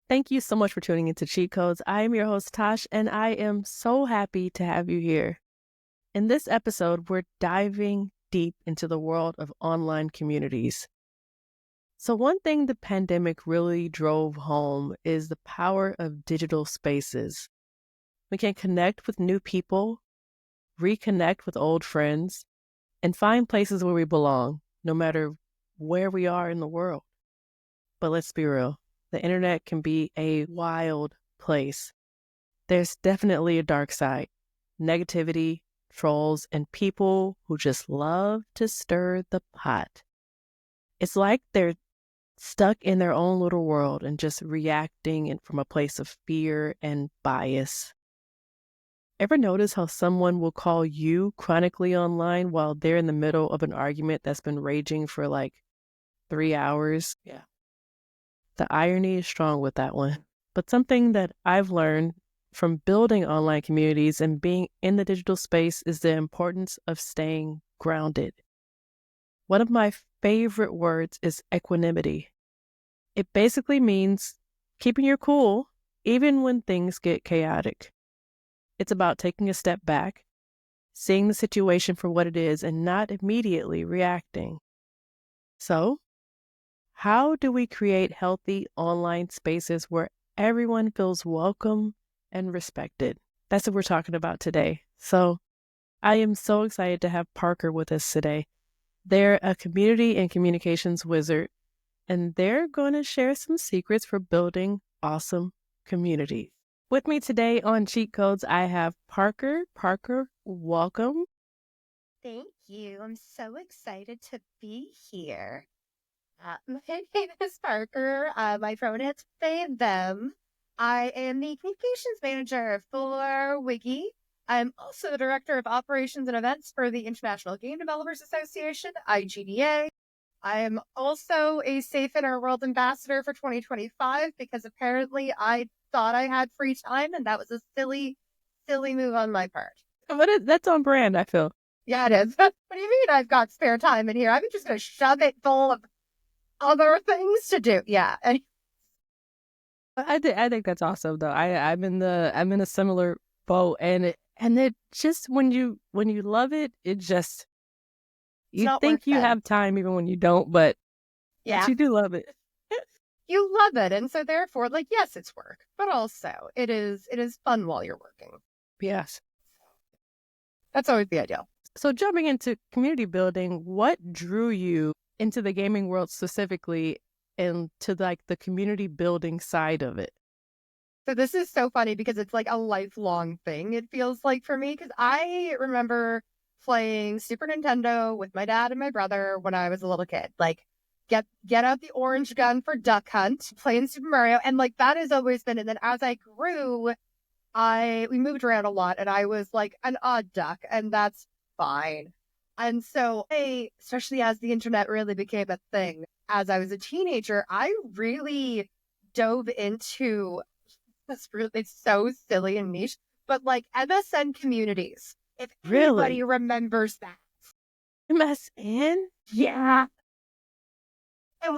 Thank you so much for tuning into Cheat Codes. I am your host, Tosh, and I am so happy to have you here. In this episode, we're diving deep into the world of online communities. So one thing the pandemic really drove home is the power of digital spaces. We can connect with new people, reconnect with old friends, and find places where we belong, no matter where we are in the world. But let's be real. The internet can be a wild place. There's definitely a dark side, negativity, trolls, and people who just love to stir the pot. It's like they're stuck in their own little world and just reacting from a place of fear and bias. Ever notice how someone will call you chronically online while they're in the middle of an argument that's been raging for like 3 hours? Yeah. The irony is strong with that one. But something that I've learned from building online communities and being in the digital space is the importance of staying grounded. One of my favorite words is equanimity. It basically means keeping your cool even when things get chaotic. It's about taking a step back, seeing the situation for what it is, and not immediately reacting. So, how do we create healthy online spaces where everyone feels welcome and respected? That's what we're talking about today. So I am so excited to have Parker with us today. They're a community and communications wizard, and they're going to share some secrets for building awesome communities. With me today on Cheat Codes, I have Parker. Parker, welcome. Thank you. I'm so excited to be here. My name is Parker. My pronouns they, them. I am the communications manager for WIGI. I'm also the director of operations and events for the International Game Developers Association, IGDA. I am also a Safe in Our World ambassador for 2025 because apparently I thought I had free time, and that was a silly move on my part. But that's on brand, I feel. Yeah, it is. What do you mean I've got spare time in here? I'm just going to shove it full of other things to do. Yeah. And I think that's awesome though. I'm in a similar boat, and it just when you love it, it just you think you have time even when you don't, but you do love it. You love it, and so therefore, like, yes, it's work, but also it is fun while you're working. Yes, that's always the ideal. So jumping into community building, what drew you into the gaming world specifically and to like the community building side of it? So this is so funny because it's like a lifelong thing, it feels like for me, because I remember playing Super Nintendo with my dad and my brother when I was a little kid. Like, get out the orange gun for Duck Hunt, playing Super Mario, and like that has always been. And then as I grew, we moved around a lot, and I was like an odd duck, and that's fine. And so especially as the internet really became a thing, as I was a teenager, I really dove into this. It's so silly and niche, but like MSN communities. If anybody remembers that. MSN? Yeah. And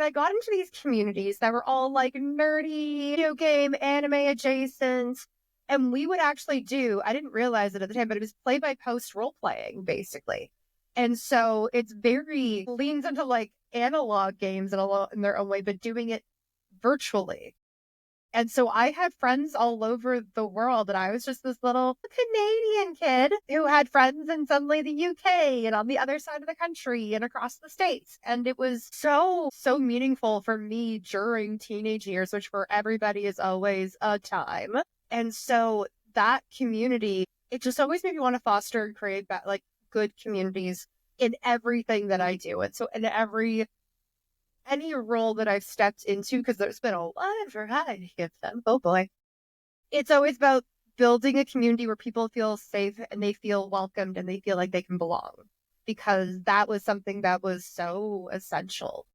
I got into these communities that were all like nerdy, video game, anime adjacent. And we would actually I didn't realize it at the time, but it was play by post role playing, basically. And so it's very leans into like analog games in their own way, but doing it virtually. And so I had friends all over the world, and I was just this little Canadian kid who had friends in suddenly the UK and on the other side of the country and across the States. And it was so meaningful for me during teenage years, which for everybody is always a time. And so that community, it just always made me want to foster and create like good communities in everything that I do. And so in any role that I've stepped into, because there's been a lot of variety of them. Oh boy. It's always about building a community where people feel safe and they feel welcomed and they feel like they can belong, because that was something that was so essential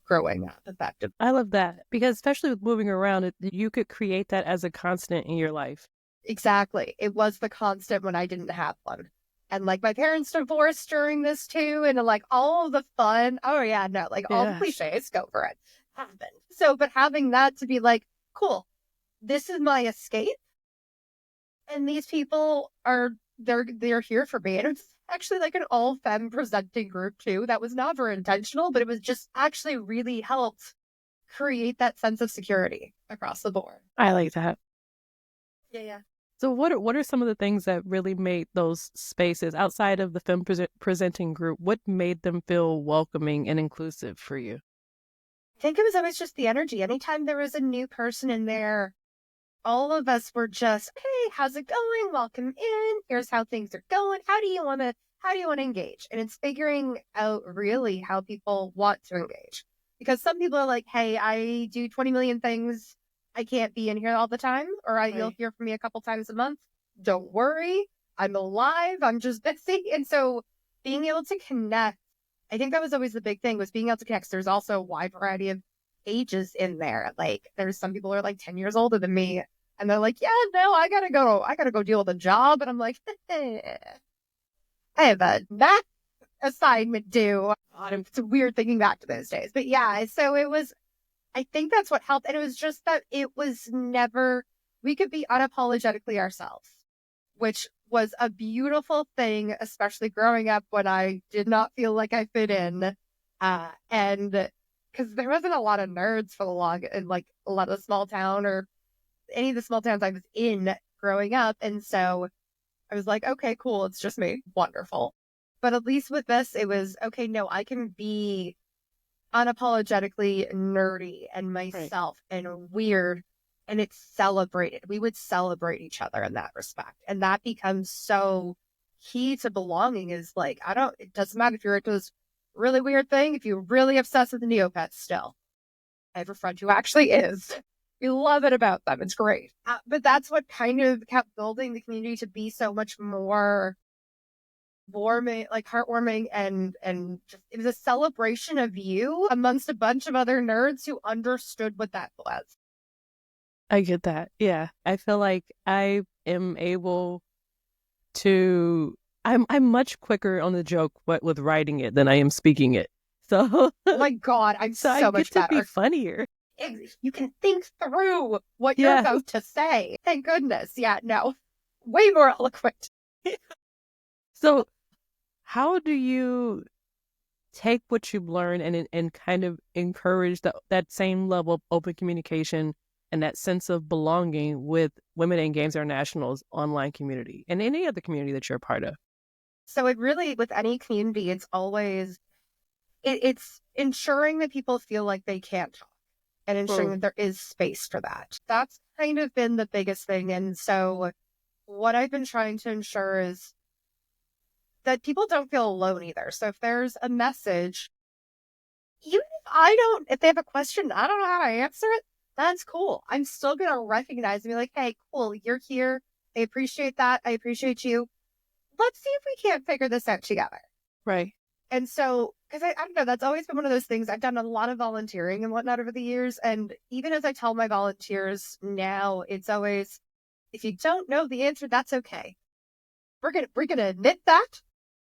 growing up effectively. I love that, because especially with moving around, you could create that as a constant in your life. Exactly. It was the constant when I didn't have one. And like my parents divorced during this too, and like all of the fun. Oh yeah, no, like all the cliches, go for it. happened. So, but having that to be like, cool, this is my escape. And these people are, they're here for me. And it's actually like an all femme presenting group too. That was never intentional, but it was just actually really helped create that sense of security across the board. I like that. Yeah. So what are some of the things that really made those spaces outside of the film presenting group? What made them feel welcoming and inclusive for you? I think it was always just the energy. Anytime there was a new person in there, all of us were just, hey, how's it going? Welcome in. Here's how things are going. How do you want to engage? And it's figuring out really how people want to engage. Because some people are like, hey, I do 20 million things. I can't be in here all the time, or you'll hear from me a couple times a month. Don't worry. I'm alive. I'm just busy. And so being able to connect, I think that was always the big thing, was being able to connect. There's also a wide variety of ages in there. Like there's some people who are like 10 years older than me, and they're like, yeah, no, I gotta go deal with a job. And I'm like, I have a math assignment due. It's weird thinking back to those days. But yeah, so it was, I think that's what helped. And it was just that it was never, we could be unapologetically ourselves, which was a beautiful thing, especially growing up when I did not feel like I fit in. And because there wasn't a lot of nerds for the long, in like a lot of the small town or any of the small towns I was in growing up. And so I was like, okay, cool. It's just me. Wonderful. But at least with this, it was, okay, no, I can be unapologetically nerdy and myself and weird, and it's celebrated. We would celebrate each other in that respect. And that becomes so key to belonging, is like, it doesn't matter if you're into this really weird thing, if you're really obsessed with the Neopets still. I have a friend who actually is. We love it about them. It's great. But that's what kind of kept building the community to be so much more warming, like heartwarming, and just, it was a celebration of you amongst a bunch of other nerds who understood what that was. I get that. Yeah. I feel like I am able to, I'm much quicker on the joke with writing it than I am speaking it. So oh my God, I'm so I much get to better. be funnier. You can think through what you're about to say. Thank goodness. Yeah, no. Way more eloquent. So how do you take what you've learned and kind of encourage that same level of open communication and that sense of belonging with Women in Games International's online community and any other community that you're a part of? So it really, with any community, it's always, it's ensuring that people feel like they can talk and ensuring that there is space for that. That's kind of been the biggest thing. And so what I've been trying to ensure is that people don't feel alone either. So if there's a message, even if they have a question, I don't know how to answer it, that's cool. I'm still going to recognize and be like, hey, cool, you're here. I appreciate that. I appreciate you. Let's see if we can't figure this out together. Right. And so, because I don't know, that's always been one of those things. I've done a lot of volunteering and whatnot over the years. And even as I tell my volunteers now, it's always, if you don't know the answer, that's okay. We're gonna admit that,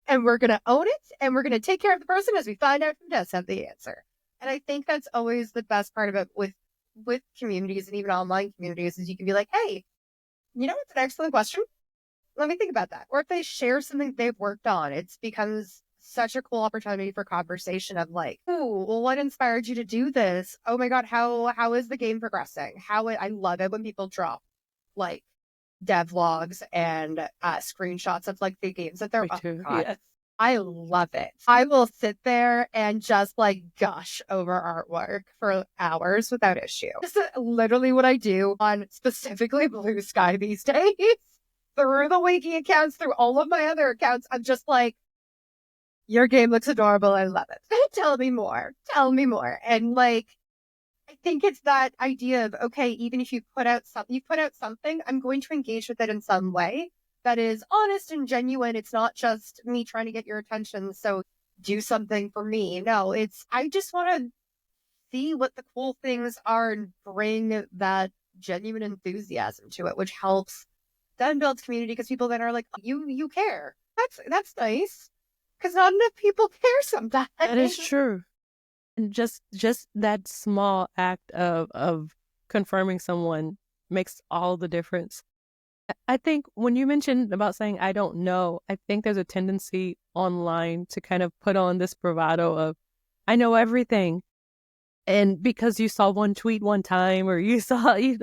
and we're gonna own it, and we're gonna take care of the person as we find out who does have the answer. And I think that's always the best part of it with communities and even online communities, is you can be like, hey, you know what's an excellent question? Let me think about that. Or if they share something they've worked on, it becomes such a cool opportunity for conversation of like, oh, well, what inspired you to do this? Oh my God, how is the game progressing? I love it when people drop like devlogs and screenshots of like the games that they're Yes. I love it. I will sit there and just like gush over artwork for hours without issue. This is literally what I do on specifically Blue Sky these days. Through the WIGI accounts, through all of my other accounts, I'm just like, your game looks adorable. I love it. Tell me more. Tell me more. And like, I think it's that idea of, okay, even if you put out something, I'm going to engage with it in some way that is honest and genuine. It's not just me trying to get your attention. So do something for me. No, I just want to see what the cool things are and bring that genuine enthusiasm to it, which helps then build community, because people then are like, you care. That's nice. Because not enough people care sometimes. That is true. And just that small act of confirming someone makes all the difference. I think when you mentioned about saying I don't know, I think there's a tendency online to kind of put on this bravado of I know everything. And because you saw one tweet one time, or you saw you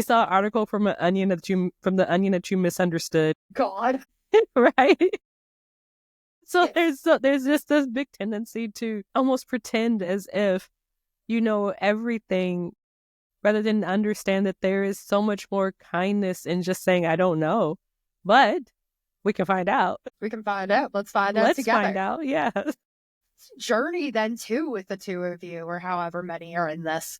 saw an article from the Onion that you misunderstood, God. right? So Yes. there's just this big tendency to almost pretend as if you know everything, rather than understand that there is so much more kindness in just saying I don't know, but we can find out. We can find out. Let's find out Let's find together. out. Yeah. Journey then too with the two of you, or however many are in this,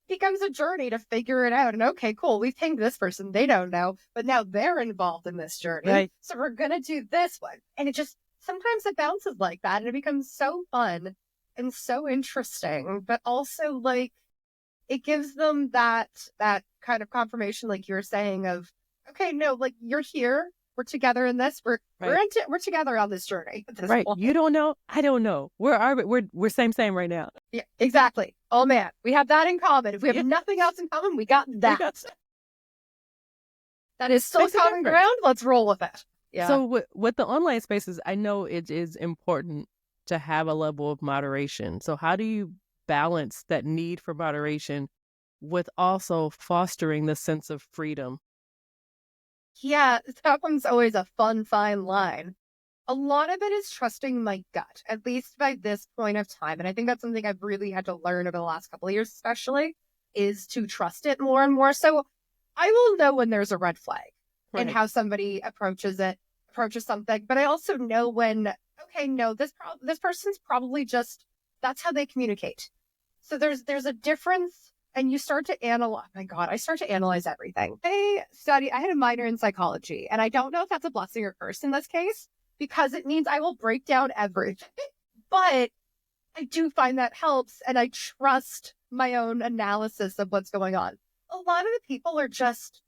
becomes a journey to figure it out. And okay, cool, we pinged this person, they don't know, but now they're involved in this journey, Right. so we're gonna do this one. And it just sometimes it bounces like that, and it becomes so fun and so interesting, but also like it gives them that kind of confirmation, like you were saying, of okay, no, like you're here, we're together in this, we're together on this journey at this Right. point. You don't know. I don't know. We're same right now. Yeah, exactly. Oh man, we have that in common. If we have Yeah. nothing else in common, we got that. That is still Makes a common difference. ground. Let's roll with it. Yeah. So with the online spaces, I know it is important to have a level of moderation. So how do you balance that need for moderation with also fostering the sense of freedom? Yeah, that one's always a fun, fine line. A lot of it is trusting my gut, at least by this point of time. And I think that's something I've really had to learn over the last couple of years, especially, is to trust it more and more. So I will know when there's a red flag and Right. how somebody approaches something. But I also know when, okay, no, this person's probably just, that's how they communicate. So there's a difference, and you start to analyze. My God, I start to analyze everything. I had a minor in psychology, and I don't know if that's a blessing or curse in this case, because it means I will break down everything. But I do find that helps, and I trust my own analysis of what's going on. A lot of the people are just,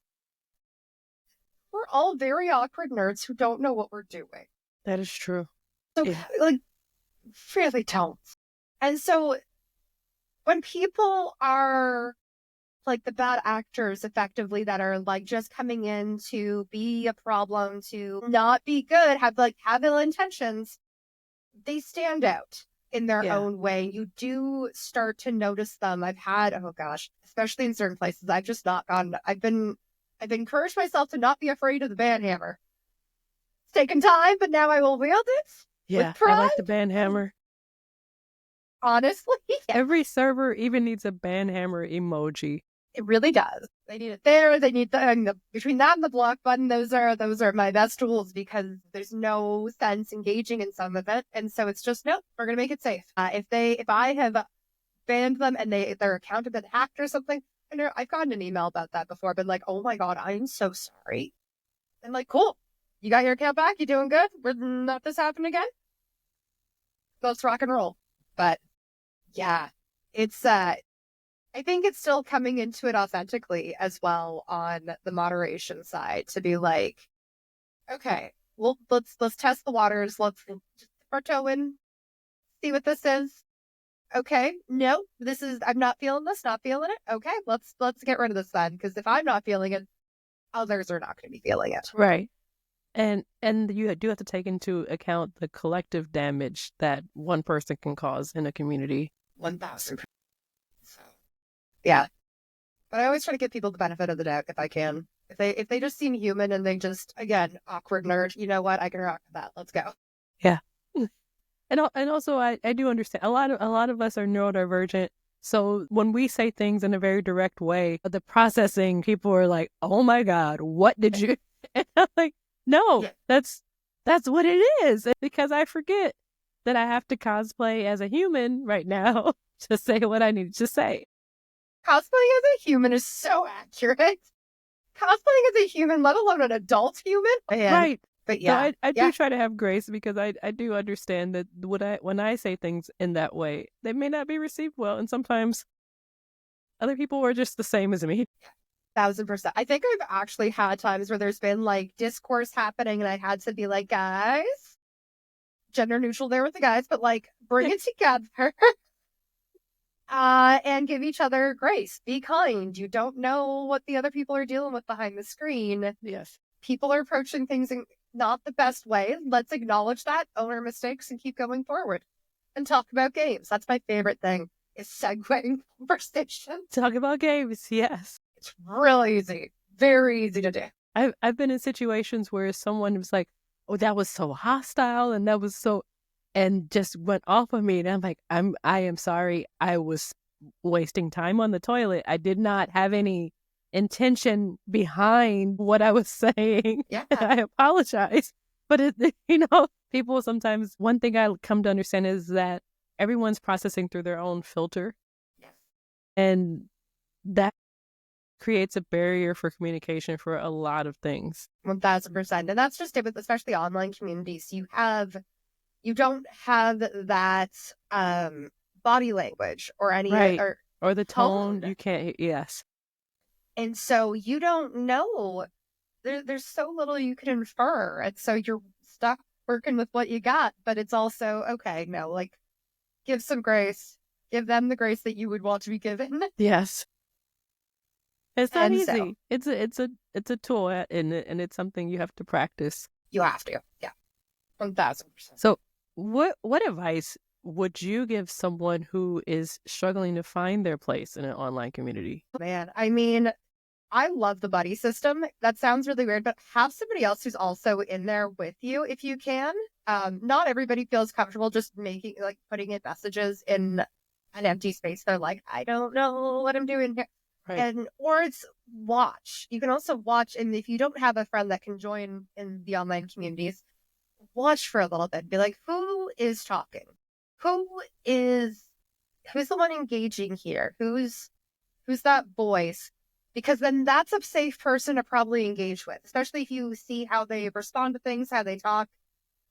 we're all very awkward nerds who don't know what we're doing. That is true. So, Yeah. like, really don't. And so when people are like the bad actors, effectively, that are like just coming in to be a problem, to not be good, have ill intentions, they stand out in their Yeah. own way. You do start to notice them. I've had, oh gosh, especially in certain places, I've encouraged myself to not be afraid of the band hammer. It's taken time, but now I will wield it Yeah. with pride. I like the band hammer. Honestly, Every server even needs a band hammer emoji. it really does. They need it there. They need between that and the block button. Those are my best tools, because there's no sense engaging in some of it, and so it's just no. We're gonna make it safe. If I have banned them and their account have been hacked or something, I know I've gotten an email about that before. Been like, oh my God, I'm so sorry. I'm like, cool. You got your account back. You doing good? We're not this happen again. Let's rock and roll. But yeah, it's I think it's still coming into it authentically as well on the moderation side, to be like, okay, well, let's test the waters. Let's dip our toe in, see what this is. Okay, no, I'm not feeling this, not feeling it. Okay, let's get rid of this then, because if I'm not feeling it, others are not going to be feeling it. Right. And you do have to take into account the collective damage that one person can cause in a community. 1,000%. So, yeah. But I always try to give people the benefit of the doubt if I can. If they just seem human and they just, again, awkward nerd, you know what? I can rock with that. Let's go. Yeah. And also I do understand a lot of us are neurodivergent. So when we say things in a very direct way, the processing, people are like, "Oh my God, what did you?" And I'm like, "No, Yeah. that's what it is." Because I forget that I have to cosplay as a human right now to say what I need to say. Cosplaying as a human is so accurate. Cosplaying as a human, let alone an adult human. Man. Right. But yeah, So I do try to have grace, because I do understand that when I say things in that way, they may not be received well. And sometimes other people are just the same as me. 1,000%. I think I've actually had times where there's been like discourse happening, and I had to be like, guys, gender neutral there with the guys, but like, bring it together. and give each other grace. Be kind. You don't know what the other people are dealing with behind the screen. Yes. People are approaching things in not the best way. Let's acknowledge that, own our mistakes, and keep going forward. And talk about games. That's my favorite thing, is segueing conversation. Talk about games, yes. It's really easy. Very easy to do. I've been in situations where someone was like, "Oh, that was so hostile," and that was so, and just went off of me, and I'm like, I am sorry, I was wasting time on the toilet. I did not have any intention behind what I was saying. Yeah. I apologize, but people sometimes. One thing I come to understand is that everyone's processing through their own filter, Yes. and that creates a barrier for communication for a lot of things. 1000%. And that's just it with especially online communities. You don't have that body language or any Right. Or the tone. tone. You can't, yes. And so you don't know. There's so little you can infer. And so you're stuck working with what you got. But it's also, okay, no, like, give some grace. Give them the grace that you would want to be given. Yes. It's not And easy. so, It's a tool, and it's something you have to practice. you have to. Yeah. 1000%. So what advice would you give someone who is struggling to find their place in an online community? Man, I mean, I love the buddy system. That sounds really weird, but have somebody else who's also in there with you if you can. Not everybody feels comfortable just putting in messages in an empty space. They're like, I don't know what I'm doing here. Right. Or it's watch. You can also watch, and if you don't have a friend that can join in the online communities, watch for a little bit. Be like, who is talking? Who's the one engaging here? Who's that voice? Because then that's a safe person to probably engage with, especially if you see how they respond to things, how they talk.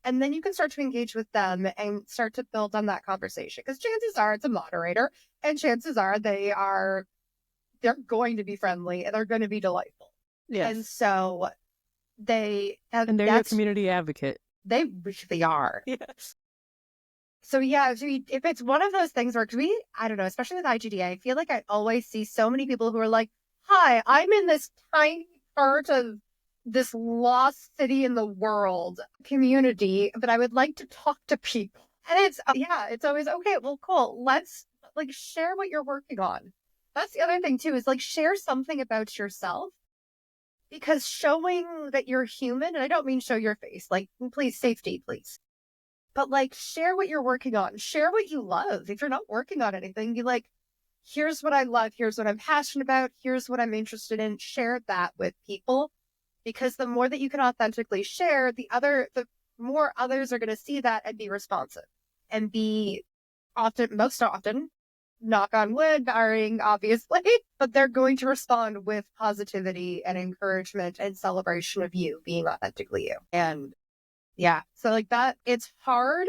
And then you can start to engage with them and start to build on that conversation. Because chances are it's a moderator, and chances are they're going to be friendly and they're going to be delightful. Yes. And so they're your community advocate. They really are. Yes. So yeah, if it's one of those things where I don't know, especially with IGDA, I feel like I always see so many people who are like, hi, I'm in this tiny part of this lost city in the world community, but I would like to talk to people. And it's always, okay, well, cool. Let's share what you're working on. That's the other thing too, is share something about yourself, because showing that you're human, and I don't mean show your face, please, safety, please. But share what you're working on, share what you love. If you're not working on anything, be like, here's what I love, here's what I'm passionate about, here's what I'm interested in. Share that with people, because the more that you can authentically share, the more others are going to see that and be responsive and be most often, knock on wood, barring obviously, but they're going to respond with positivity and encouragement and celebration of you being authentically you. And yeah, so that, it's hard,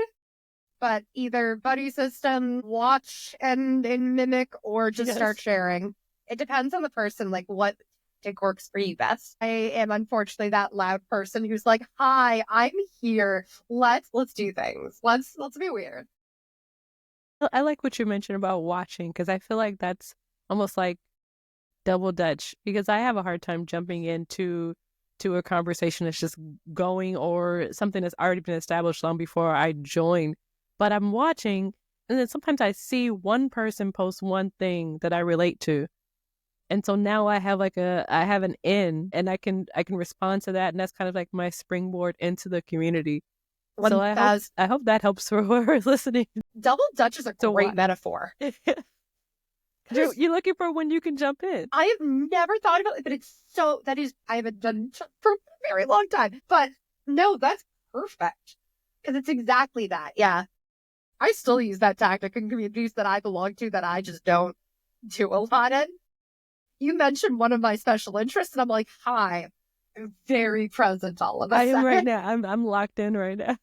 but either buddy system, watch and mimic, or just start sharing. It depends on the person, what works for you best. I am unfortunately that loud person who's like, hi, I'm here. Let's do things. Let's be weird. I like what you mentioned about watching, because I feel like that's almost like double dutch, because I have a hard time jumping into a conversation that's just going, or something that's already been established long before I join. But I'm watching, and then sometimes I see one person post one thing that I relate to. And so now I have I have an in, and I can respond to that, and that's kind of like my springboard into the community. So I hope that helps for whoever's listening. Double dutch is a great metaphor. You're looking for when you can jump in. I have never thought about it, but I haven't done it for a very long time. But no, that's perfect. Because it's exactly that. Yeah. I still use that tactic in communities that I belong to that I just don't do a lot in. You mentioned one of my special interests, and I'm like, hi, I'm very present all of a sudden. I am right now. I'm locked in right now.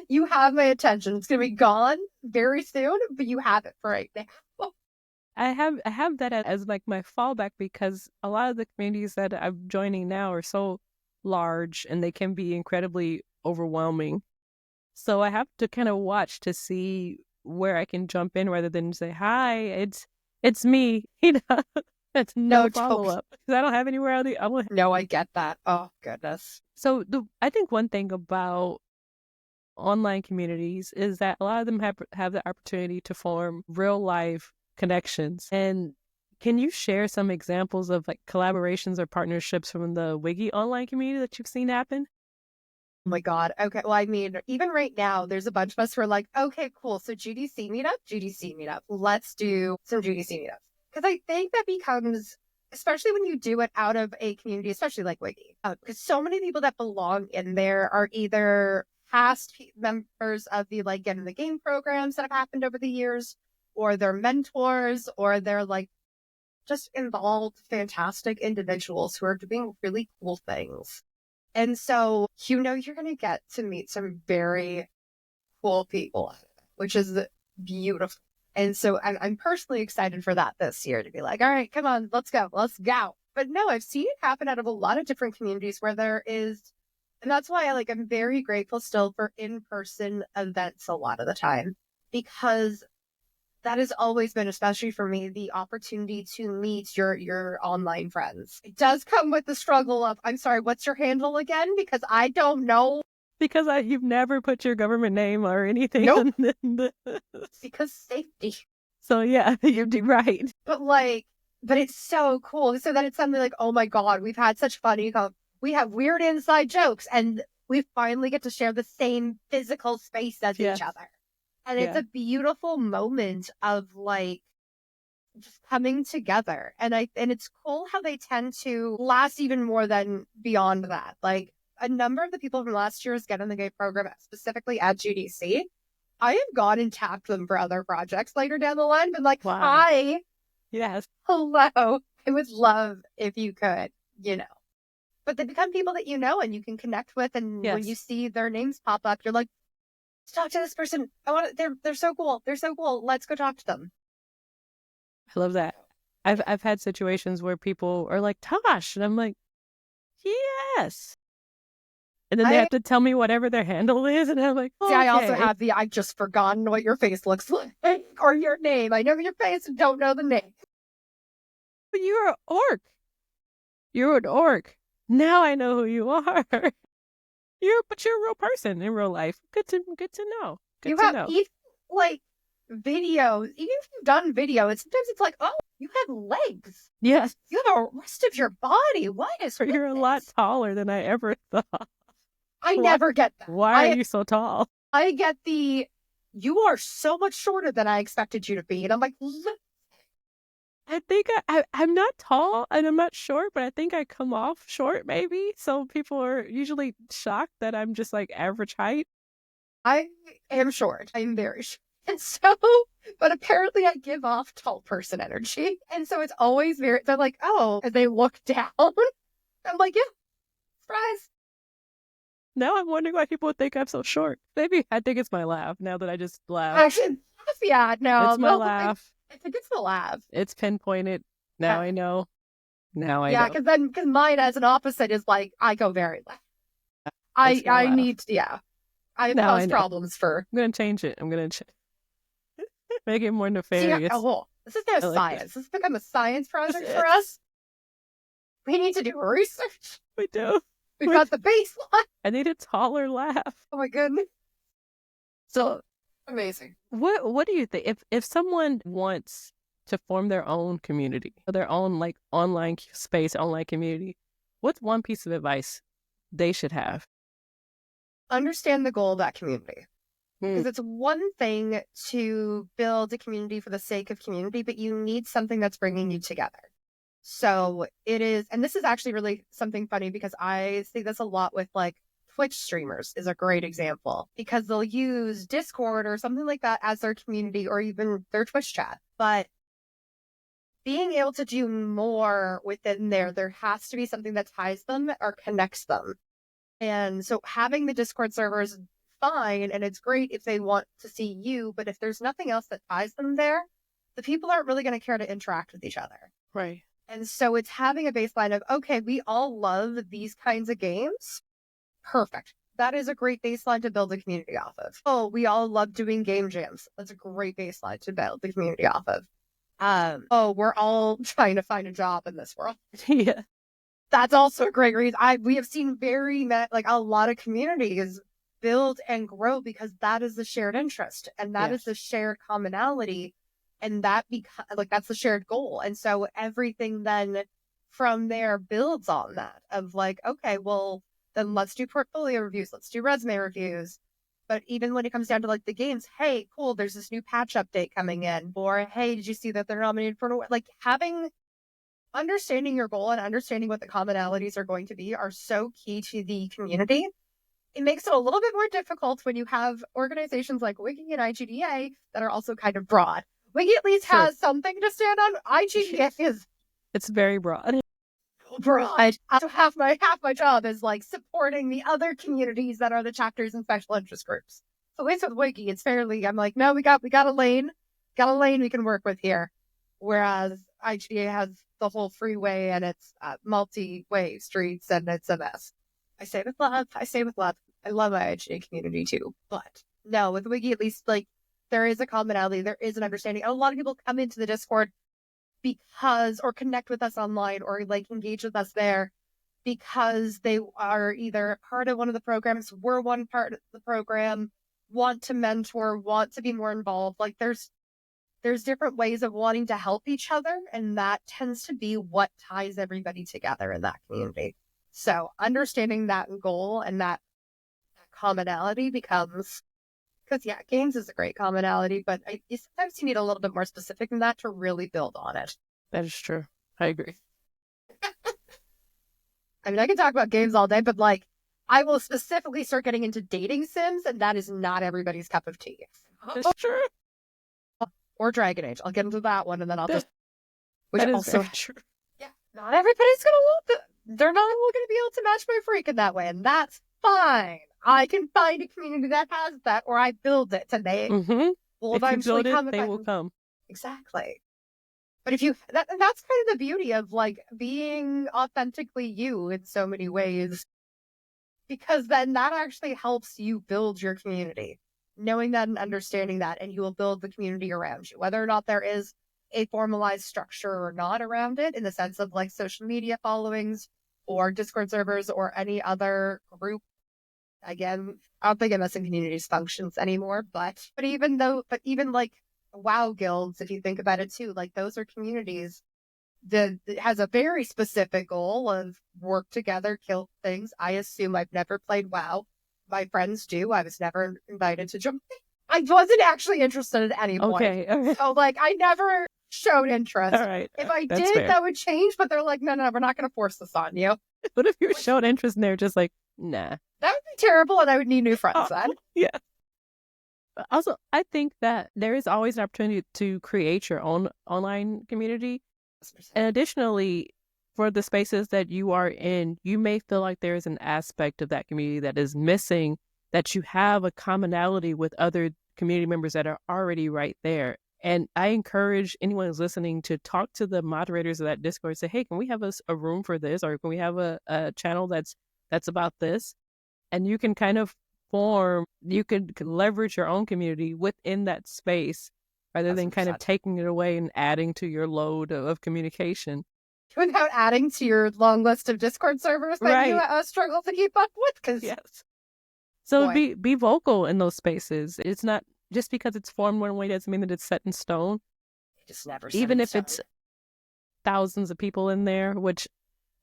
You have my attention. It's going to be gone very soon, but you have it for right now. I have that as my fallback, because a lot of the communities that I'm joining now are so large, and they can be incredibly overwhelming. So I have to kind of watch to see where I can jump in rather than say, hi, it's me. That's no follow up. Because I don't have anywhere else. No, I get that. Oh, goodness. So I think one thing about online communities is that a lot of them have the opportunity to form real life connections. And can you share some examples of like collaborations or partnerships from the WIGI online community that you've seen happen? Oh my God. Okay. Well, I mean, even right now, there's a bunch of us who are like, okay, cool. So GDC meetup. Let's do some GDC meetups. Because I think that becomes, especially when you do it out of a community, especially like WIGI, because so many people that belong in there are either past members of the like Get in the Game programs that have happened over the years, or they're mentors, or they're like just involved, fantastic individuals who are doing really cool things. And so, you're going to get to meet some very cool people, which is beautiful. And so I'm personally excited for that this year to be like, all right, come on, let's go. But no, I've seen it happen out of a lot of different communities where there is, and that's why I'm very grateful still for in-person events a lot of the time, because that has always been, especially for me, the opportunity to meet your online friends. It does come with the struggle of, I'm sorry, what's your handle again? Because I don't know. Because you've never put your government name or anything. Nope. Because safety. So yeah, you're right. But it's so cool. So then it's suddenly like, oh my God, we've had such fun. We have weird inside jokes, and we finally get to share the same physical space as each other. And it's a beautiful moment of like just coming together. And it's cool how they tend to last even more than beyond that. Like a number of the people from last year's Get in the Game program, specifically at GDC, I have gone and tapped them for other projects later down the line, been like, wow. Hi. Yes. Hello. I would love if you could, But they become people that and you can connect with. And when you see their names pop up, you're like, talk to this person. They're so cool. They're so cool. Let's go talk to them. I love that. I've had situations where people are like, Tosh, and I'm like, yes. And then they have to tell me whatever their handle is, and I'm like, okay. See, I also have I've just forgotten what your face looks like, or your name. I know your face and don't know the name. But you're an orc. You're an orc. Now I know who you are. But you're a real person in real life. Good to know. Good to know. Even like video, even if you've done video, sometimes it's like, oh, you have legs. Yes. You have a rest of your body. What is You're a lot taller than I ever thought. I never get that. Why are you so tall? I get you are so much shorter than I expected you to be. And I'm like, I think I'm not tall and I'm not short, but I think I come off short maybe. So people are usually shocked that I'm just like average height. I am short. I'm very short. And so, but apparently I give off tall person energy. And so it's always they're like, oh, and they look down. I'm like, yeah, surprise. Now I'm wondering why people think I'm so short. Maybe I think it's my laugh now that I just laugh. Actually, yeah, no. It's my laugh. I think it's the laugh. It's pinpointed. Now I know. Now I know. Yeah, because mine as an opposite is like, I go very loud. I need to, I cause problems for. I'm going to change it. I'm going to make it more nefarious. This is now science. This has become a science project for us. We need to do research. We do. We've got the baseline. I need a taller laugh. Oh my goodness. So amazing. What do you think? If someone wants to form their own community, their own like online space, online community, what's one piece of advice they should have? Understand the goal of that community. Because it's one thing to build a community for the sake of community, but you need something that's bringing you together. So it is, and this is actually really something funny because I see this a lot with like Twitch streamers is a great example because they'll use Discord or something like that as their community or even their Twitch chat. But being able to do more within there has to be something that ties them or connects them. And so having the Discord servers fine, and it's great if they want to see you, but if there's nothing else that ties them there, the people aren't really going to care to interact with each other. Right. And so it's having a baseline of, okay, we all love these kinds of games. Perfect. That is a great baseline to build a community off of. Oh, we all love doing game jams. That's a great baseline to build the community off of. Oh, we're all trying to find a job in this world. Yeah. That's also a great reason. We have seen a lot of communities build and grow because that is the shared interest and that is the shared commonality, and that's the shared goal. And so everything then from there builds on that of like, okay, well then let's do portfolio reviews, let's do resume reviews. But even when it comes down to like the games, hey, cool, there's this new patch update coming in, or hey, did you see that they're nominated for an award? Like understanding your goal and understanding what the commonalities are going to be are so key to the community. It makes it a little bit more difficult when you have organizations like WIGI and IGDA that are also kind of broad. WIGI at least has something to stand on. IGDA is it's very broad. Broad. So half my job is like supporting the other communities that are the chapters and special interest groups. So at least with WIGI, it's fairly. I'm like, no, we got a lane we can work with here. Whereas IGDA has the whole freeway and it's multi-way streets and it's a mess. I say with love. I love my IGDA community too. But no, with WIGI, at least like there is a commonality, there is an understanding. A lot of people come into the Discord or connect with us online or like engage with us there because they are either part of one of the programs, we're one part of the program, want to mentor, want to be more involved. Like there's different ways of wanting to help each other, and that tends to be what ties everybody together in that community. So understanding that goal and that commonality becomes, because games is a great commonality, but sometimes you need a little bit more specific than that to really build on it. That is true. I agree. I mean, I can talk about games all day, but like, I will specifically start getting into dating sims, and that is not everybody's cup of tea. That's true. Or Dragon Age. I'll get into that one, and then I'll just. Which that is also true. Yeah, not everybody's gonna love it. They're not all gonna be able to match my freak in that way, and that's fine. I can find a community that has that, or I build it, and they will eventually come. They will come. Exactly. But that's kind of the beauty of like being authentically you in so many ways, because then that actually helps you build your community. Knowing that and understanding that, and you will build the community around you, whether or not there is a formalized structure or not around it, in the sense of like social media followings or Discord servers or any other group. Again, I don't think MSN communities functions anymore, but even like WoW guilds, if you think about it too, like those are communities that has a very specific goal of work together, kill things. I assume I've never played WoW. My friends do. I was never invited to join. I wasn't actually interested at any point. Okay. So like I never showed interest. All right. If I did, fair. That would change, but they're like, no, we're not going to force this on you. What if you showed interest and they're just like, nah? That would be terrible, and I would need new friends then. Yeah. But also, I think that there is always an opportunity to create your own online community. And additionally, for the spaces that you are in, you may feel like there is an aspect of that community that is missing, that you have a commonality with other community members that are already right there. And I encourage anyone who's listening to talk to the moderators of that Discord, say, hey, can we have a room for this? Or can we have a channel that's about this? And you can kind of you could leverage your own community within that space rather than kind of taking it away and adding to your load of communication. Without adding to your long list of Discord servers that you struggle to keep up with. Yes. So be vocal in those spaces. It's not just because it's formed one way doesn't mean that it's set in stone. It just never. Even if it's thousands of people in there, which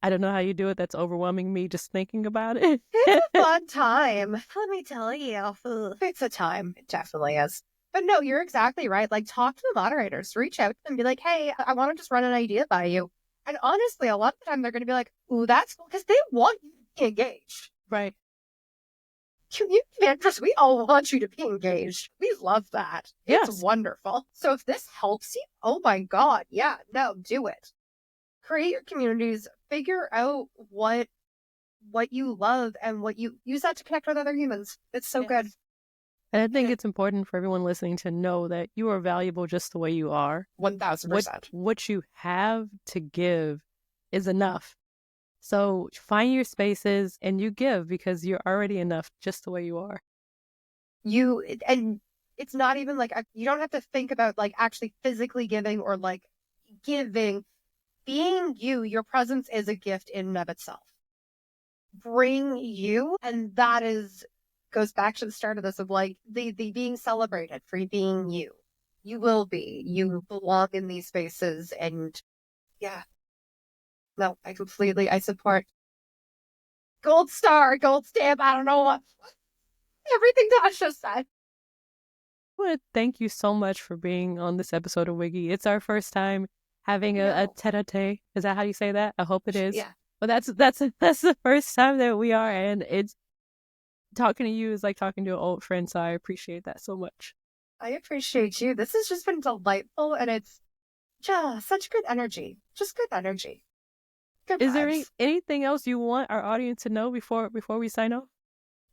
I don't know how you do it. That's overwhelming me just thinking about it. It's a fun time. Let me tell you. It's a time. It definitely is. But no, you're exactly right. Like, talk to the moderators. Reach out to them. Be like, hey, I want to just run an idea by you. And honestly, a lot of the time they're going to be like, ooh, that's cool. Because they want you to be engaged. Right. Community managers, we all want you to be engaged. We love that. Yes. It's wonderful. So if this helps you, oh my God, yeah, no, do it. Create your communities. Figure out what you love and what you use that to connect with other humans. It's so good. And I think it's important for everyone listening to know that you are valuable just the way you are. 1000%. What you have to give is enough. So find your spaces and you give because you're already enough just the way you are. And it's not even like you don't have to think about like actually physically giving or like giving. Being you, your presence is a gift in and of itself. Bring you, and that goes back to the start of this of like the being celebrated for being you. You will be. You belong in these spaces, and yeah. No, I support. Gold star, gold stamp. I don't know what everything Tosh just said. I want to thank you so much for being on this episode of WIGI. It's our first time having a tete-a-tete. Is that how you say that? I hope it is. Yeah. Well, that's the first time that we are, and it's talking to you is like talking to an old friend. So I appreciate that so much. I appreciate you. This has just been delightful, and it's just such good energy. Just good energy. Good Is vibes. there anything else you want our audience to know before we sign off?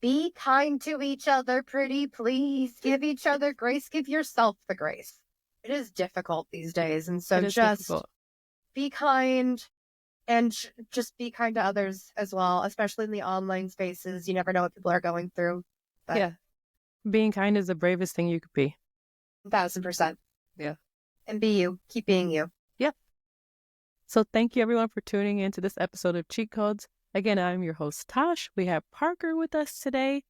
Be kind to each other, pretty please. Give each other grace. Give yourself the grace. It is difficult these days, and so just be kind and just be kind to others as well, especially in the online spaces. You never know what people are going through. But yeah. Being kind is the bravest thing you could be. 1,000%. Yeah. And be you. Keep being you. Yep. So thank you everyone for tuning in to this episode of Cheat Codes. Again, I'm your host, Tosh. We have Parker with us today.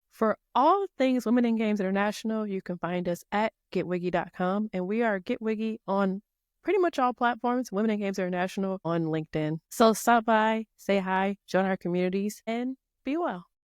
For all things Women in Games International, you can find us at getwiggy.com, and we are GetWiggy on pretty much all platforms, Women in Games International on LinkedIn. So stop by, say hi, join our communities, and be well.